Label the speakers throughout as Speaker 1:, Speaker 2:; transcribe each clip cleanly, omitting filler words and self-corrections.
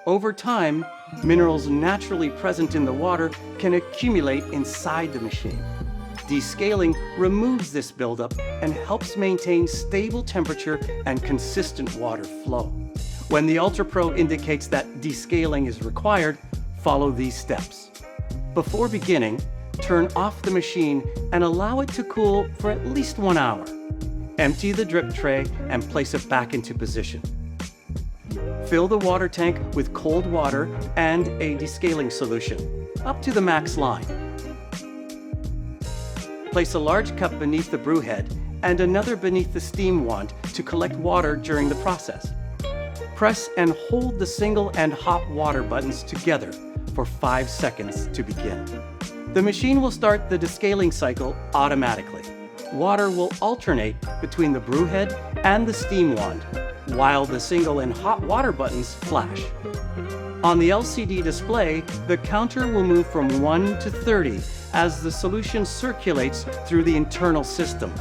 Speaker 1: Over time, minerals naturally present in the water can accumulate inside the machine. Descaling removes this buildup and helps maintain stable temperature and consistent water flow. When the Ultra Pro indicates that descaling is required, follow these steps. Before beginning, turn off the machine and allow it to cool for at least 1 hour. Empty the drip tray and place it back into position. Fill the water tank with cold water and a descaling solution, up to the max line. Place a large cup beneath the brew head and another beneath the steam wand to collect water during the process. Press and hold the single and hot water buttons together for 5 seconds to begin. The machine will start the descaling cycle automatically. Water will alternate between the brew head and the steam wand, while the single and hot water buttons flash. On the LCD display, the counter will move from 1 to 30 as the solution circulates through the internal system.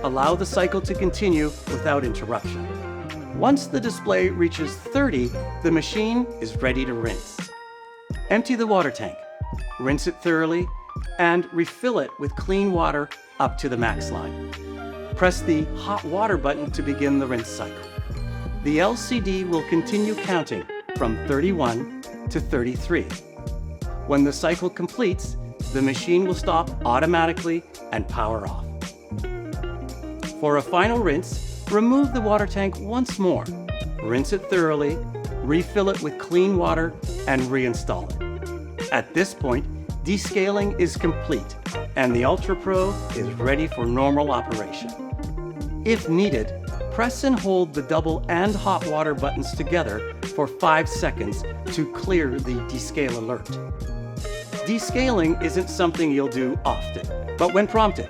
Speaker 1: Allow the cycle to continue without interruption. Once the display reaches 30, the machine is ready to rinse. Empty the water tank, rinse it thoroughly, and refill it with clean water up to the max line. Press the hot water button to begin the rinse cycle. The LCD will continue counting from 31 to 33. When the cycle completes, the machine will stop automatically and power off. For a final rinse, remove the water tank once more. Rinse it thoroughly, refill it with clean water, and reinstall it. At this point, descaling is complete, and the Ultra Pro is ready for normal operation. If needed, press and hold the double and hot water buttons together for 5 seconds to clear the descale alert. Descaling isn't something you'll do often, but when prompted.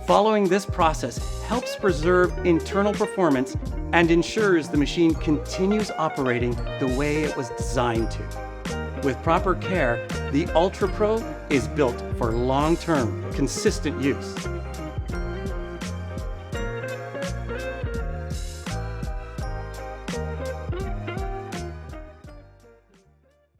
Speaker 1: Following this process helps preserve internal performance and ensures the machine continues operating the way it was designed to. With proper care, the Ultra Pro is built for long-term, consistent use.